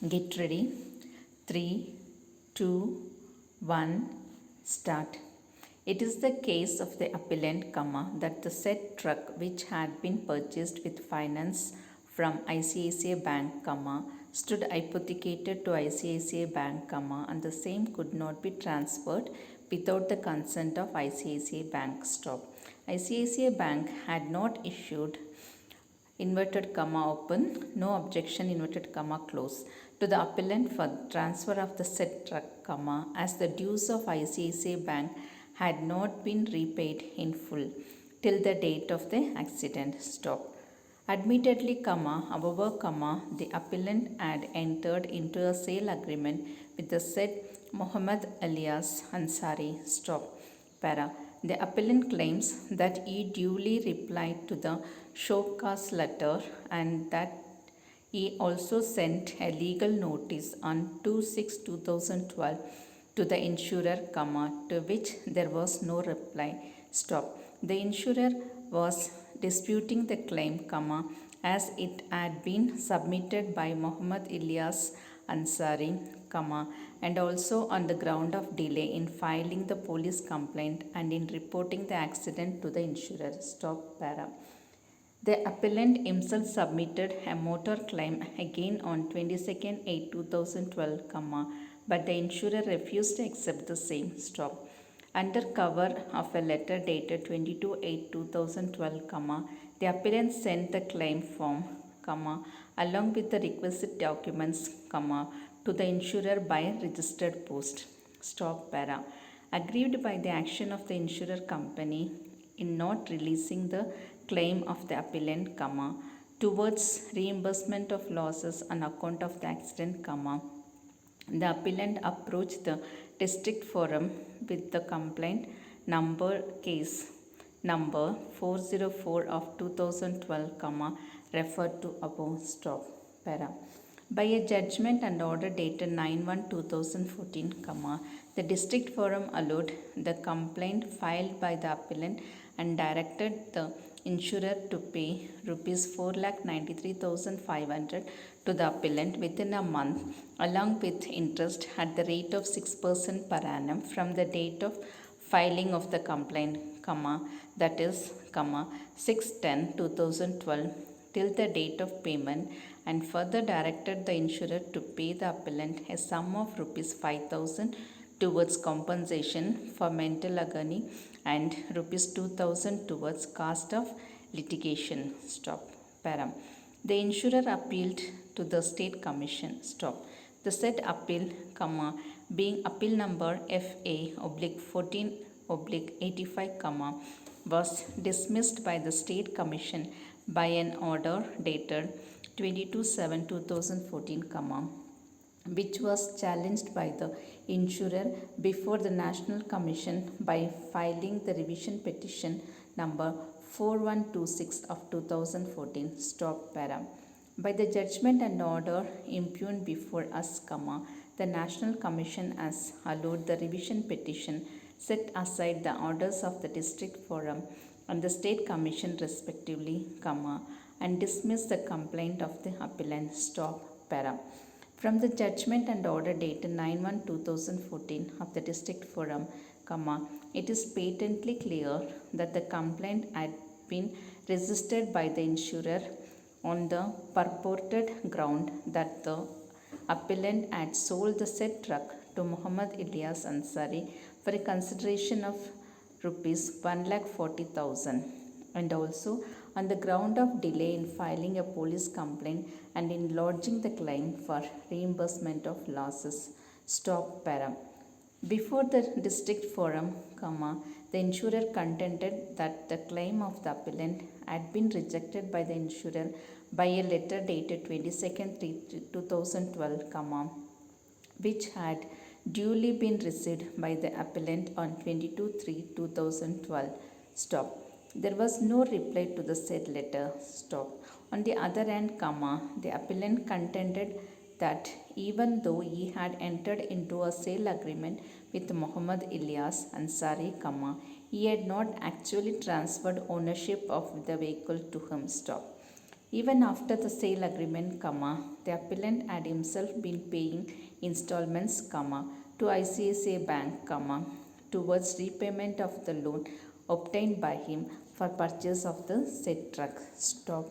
Get ready. 3, 2, 1, start. It is the case of the appellant, that the said truck which had been purchased with finance from ICICI Bank, stood hypothecated to ICICI Bank, and the same could not be transferred without the consent of ICICI Bank. Stop. ICICI Bank had not issued inverted comma open, no objection inverted comma close to the appellant for transfer of the said truck, as the dues of ICICI Bank had not been repaid in full till the date of the accident. Stop. Admittedly, however, the appellant had entered into a sale agreement with the said Muhammad alias Ansari. Stop. Para. The appellant claims that he duly replied to the show cause letter and that he also sent a legal notice on 2/6/2012 to the insurer, to which there was no reply. Stop. The insurer was disputing the claim, as it had been submitted by Muhammad Ilyas Ansari, and also on the ground of delay in filing the police complaint and in reporting the accident to the insurer. Stop. Para. The appellant himself submitted a motor claim again on 22nd/8/2012, but the insurer refused to accept the same. Stop. Under cover of a letter dated 22/8/2012, the appellant sent the claim form, along with the requisite documents, to the insurer by registered post. Stop. Para. Aggrieved by the action of the insurer company in not releasing the claim of the appellant, towards reimbursement of losses on account of the accident, the appellant approached the district forum with the complaint number case number 404 of 2012, referred to above. Stop. Para. By a judgment and order dated 9/1/2014, the district forum allowed the complaint filed by the appellant and directed the insurer to pay rupees 4,93,500 to the appellant within a month, along with interest at the rate of 6% per annum from the date of filing of the complaint, that is, 6/10/2012 till the date of payment, and further directed the insurer to pay the appellant a sum of rupees 5,000 towards compensation for mental agony and rupees 2,000 towards cost of litigation. Stop. Para. The insurer appealed to the state commission. Stop. The said appeal, being appeal number FA/14/85, was dismissed by the state commission by an order dated 22/7/2014, which was challenged by the insurer before the National Commission by filing the revision petition number 4126 of 2014. Stop. Para. By the judgment and order impugned before us, the National Commission has allowed the revision petition, set aside the orders of the district forum and the state commission respectively, and dismiss the complaint of the appellant. Stop. Para. From the judgment and order dated 9/1/2014 of the district forum, it is patently clear that the complaint had been resisted by the insurer on the purported ground that the appellant had sold the said truck to Muhammad Ilyas Ansari for a consideration of rupees 1,40,000, and also on the ground of delay in filing a police complaint and in lodging the claim for reimbursement of losses. Stop. Para. Before the district forum, the insurer contended that the claim of the appellant had been rejected by the insurer by a letter dated 22/3/2012, which had duly been received by the appellant on 22/3/2012. Stop. There was no reply to the said letter. Stop. On the other hand, the appellant contended that even though he had entered into a sale agreement with Muhammad Ilyas Ansari, he had not actually transferred ownership of the vehicle to him. Stop. Even after the sale agreement, the appellant had himself been paying installments, to ICICI Bank, towards repayment of the loan obtained by him for purchase of the said truck. Stop.